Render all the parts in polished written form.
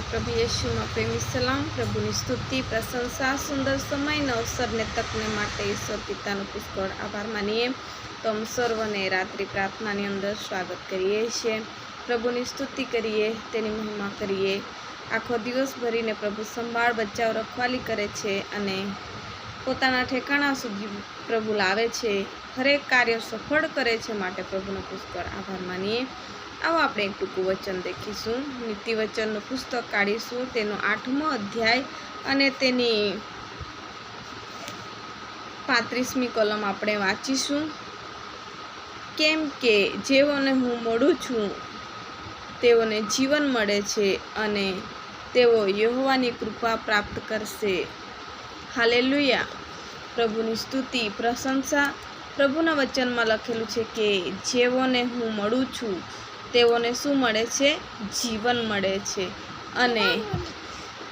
प्रभु यीशु में प्रेमी सलाम। प्रभुनी स्तुति प्रशंसा सुंदर समय ने अवसर ने तकने माटे ईश्वर पिता पुष्कळ आभार मानीए। तो हम सर्वने रात्रि प्रार्थना अंदर स्वागत करीए छे। प्रभुनी स्तुति करीए, तेनी महिमा करीए। आखो दिवस भरीने प्रभु संभाळ बचाव रखवाली करे छे अने पोताना ठेकाणा सुधी प्रभु लावे छे। हरेक कार्य सफल करे छे माटे प्रभुनो पुष्कळ आभार मानीए। आओ આપણે એક ટૂંકું વચન દેખીશું। નીતિ વચનનું પુસ્તક કાઢીશું, તેનો 8મો અધ્યાય અને તેની 35મી કલમ આપણે વાંચીશું। કેમ કે જેઓને હું મળું છું તેઓને જીવન મળે છે અને તેઓ યહોવાની કૃપા પ્રાપ્ત કરશે। હાલેલુયા। પ્રભુની સ્તુતિ પ્રશંસા। પ્રભુના વચનમાં લખેલું છે કે જેઓને હું મળું છું તેઓને શું મળે છે? જીવન મળે છે અને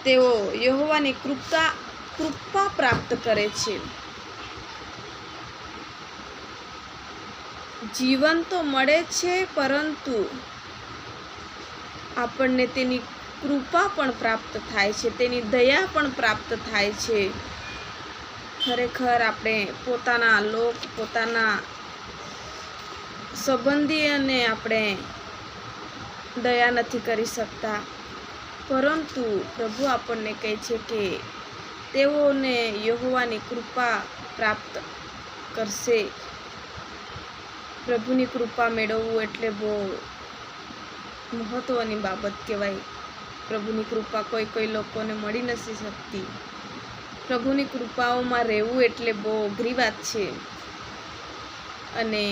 તેઓ યહોવાની કૃપા પ્રાપ્ત કરે છે। જીવન તો મળે છે, પરંતુ આપણને તેની કૃપા પણ પ્રાપ્ત થાય છે, તેની દયા પણ પ્રાપ્ત થાય છે। ખરેખર આપણે પોતાના સંબંધી અને આપણે દયા નથી કરી શકતા, પરંતુ પ્રભુ આપણને કહે છે કે તેઓને યહોવાની કૃપા પ્રાપ્ત કરશે। પ્રભુની કૃપા મેળવવું એટલે બહુ મહત્વની બાબત કહેવાય। પ્રભુની કૃપા કોઈ લોકોને મળી નથી શકતી। પ્રભુની કૃપાઓમાં રહેવું એટલે બહુ અઘરી વાત છે। અને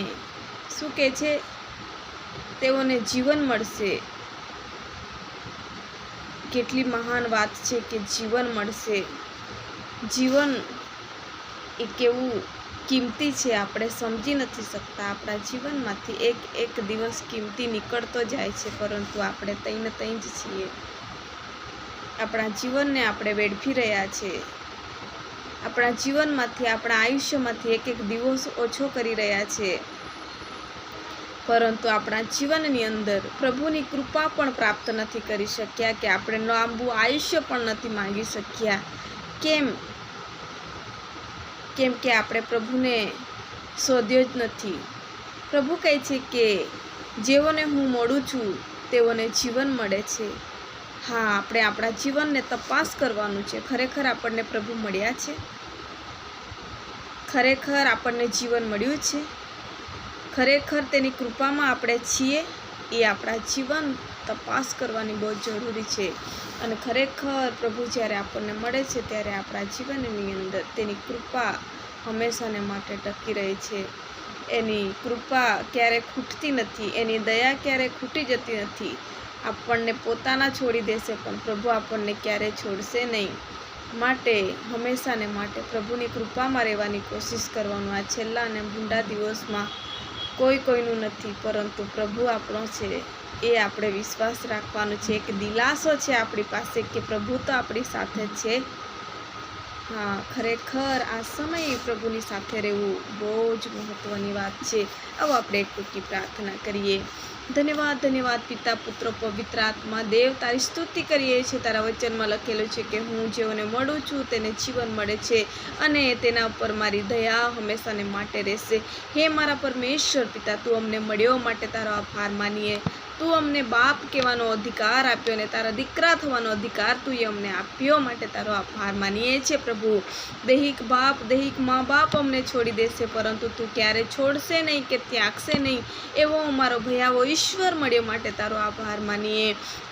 શું કહે છે? તેઓને જીવન મળશે। કેટલી મહાન વાત છે કે જીવન મળશે। જીવન એ કેવું કિંમતી છે, આપણે સમજી નથી શકતા। આપણા જીવનમાંથી એક દિવસ કિંમતી નીકળતો જાય છે, પરંતુ આપણે તઈને તઈ જ છીએ। આપણા જીવનને આપણે વેડફી રહ્યા છે। આપણા જીવનમાંથી, આપણા આયુષ્યમાંથી એક દિવસ ઓછો કરી રહ્યા છે, પરંતુ આપણા જીવનની અંદર પ્રભુની કૃપા પણ પ્રાપ્ત નથી કરી શક્યા, કે આપણે લાંબુ આયુષ્ય પણ નથી માંગી શક્યા। કેમ કે આપણે પ્રભુને શોધ્યો જ નથી। પ્રભુ કહે છે કે જેઓને હું મળું છું તેઓને જીવન મળે છે। હા, આપણે આપણા જીવનને તપાસ કરવાનું છે। ખરેખર આપણને પ્રભુ મળ્યા છે? ખરેખર આપણને જીવન મળ્યું છે? ખરેખર તેની કૃપામાં આપણે છીએ? એ આપણા જીવન તપાસ કરવાની બહુ જરૂરી છે। અને ખરેખર પ્રભુ જ્યારે આપણને મળે છે ત્યારે આપણા જીવનની અંદર તેની કૃપા હંમેશાને માટે ટકી રહે છે। એની કૃપા ક્યારેય ખૂટતી નથી, એની દયા ક્યારેય ખૂટી જતી નથી। આપણને પોતાના છોડી દેશે, પણ પ્રભુ આપણને ક્યારેય છોડશે નહીં। માટે હંમેશાને માટે પ્રભુની કૃપામાં રહેવાની કોશિશ કરવાનું। આ છેલ્લા અને ભૂંડા દિવસમાં કોઈનું નથી, પરંતુ પ્રભુ આપણો છે, એ આપણે વિશ્વાસ રાખવાનો છે। એક દિલાસો છે આપણી પાસે કે પ્રભુ તો આપણી સાથે છે। હા, ખરેખર આ સમયે પ્રભુની સાથે રહેવું બહુ જ મહત્વની વાત છે। આવો આપણે એક ટૂંકી પ્રાર્થના કરીએ। ધન્યવાદ પિતા, પુત્ર, પવિત્ર આત્મા, દેવ, તારી સ્તુતિ કરીએ છીએ। તારા વચનમાં લખેલું છે કે હું જેઓને મળું છું તેને જીવન મળે છે અને તેના ઉપર મારી દયા હંમેશાને માટે રહેશે। હે મારા પરમેશ્વર પિતા, તું અમને મળ્યો માટે તારો આભાર માનીએ। તું અમને બાપ કહેવાનો અધિકાર આપ્યો અને તારા દીકરા થવાનો અધિકાર તું અમને આપ્યો માટે તારો આભાર માનીએ છીએ। પ્રભુ, દૈહિક મા બાપ અમને છોડી દેશે, પરંતુ તું ક્યારે છોડશે નહીં કે ત્યાગશે નહીં, એવો અમારો ભયાવો ઈશ્વર મળ્યો માટે તારો આભાર માનીએ।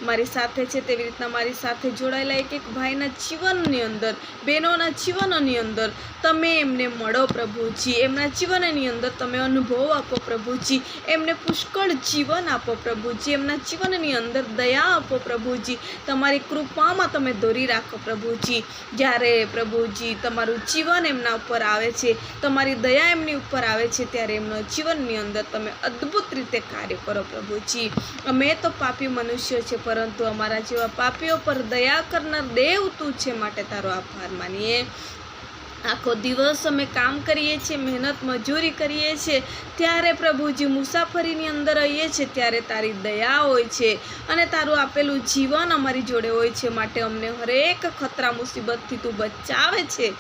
મારી સાથે છે તેવી રીતના મારી સાથે જોડાયેલા એક ભાઈના જીવનની અંદર, બહેનોના જીવનની અંદર તમે એમને મળો પ્રભુજી। એમના જીવનની અંદર તમે અનુભવ આપો પ્રભુજી। એમને પુષ્કળ જીવન આપો પ્રભુજી। એમના જીવનની અંદર દયા આપો પ્રભુજી। તમારી કૃપામાં તમે દોરી રાખો પ્રભુજી। જ્યારે પ્રભુજી તમારું જીવન એમના ઉપર આવે છે, તમારી દયા એમની ઉપર આવે છે, ત્યારે એમના જીવનની અંદર તમે અદ્ભુત રીતે કાર્ય કરો પ્રભુજી। અમે તો પાપી મનુષ્યો છે, પરંતુ અમારા જેવા પાપીઓ પર દયા કરનાર દેવ તું છે માટે તારો આભાર માનીએ। આખો દિવસ અમે કામ કરીએ છીએ, મહેનત મજૂરી કરીએ છીએ, ત્યારે પ્રભુજી મુસાફરીની અંદર રહીએ છીએ ત્યારે તારી દયા હોય છે અને તારું આપેલું જીવન અમારી જોડે હોય છે. માટે અમને હરેક ખતરા મુસીબતથી તું બચાવે છે,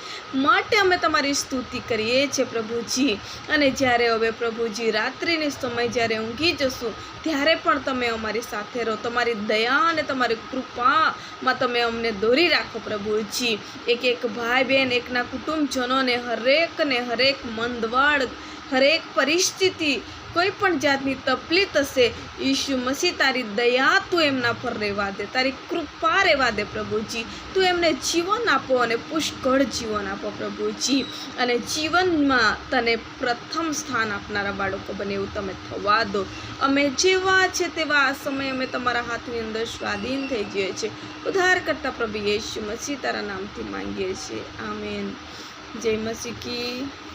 માટે અમે તમારી સ્તુતિ કરીએ છીએ પ્રભુજી. અને જ્યારે હવે પ્રભુજી રાત્રિની સમય જ્યારે ઊંઘી જશું ત્યારે પણ તમે અમારી સાથે રહો. તમારી દયા અને તમારી કૃપામાં તમે અમને દોરી રાખો પ્રભુજી. એક ભાઈ બહેન, એકના કુટુંબજનોને હરેક મંદવાડ, હરેક પરિસ્થિતિ, કોઈ પણ જાતની તકલીફ હશે, ઈસુ મસીહ તારી દયા તું એમના પર રહેવા દે, તારી કૃપા રહેવા દે પ્રભુજી. તું એમને જીવન આપો અને પુષ્કળ જીવન આપો પ્રભુજી. અને જીવનમાં તને પ્રથમ સ્થાન આપનારા બાળકો બને એવું તમે થવા દો. અમે જેવા છે તેવા આ સમય અમે તમારા હાથની અંદર સ્વાધીન થઈ જઈએ છીએ. ઉદ્ધાર કરતા પ્રભુ યેસુ મસીહ તારા નામથી માંગીએ છીએ. આમેન. જય મસીહ કી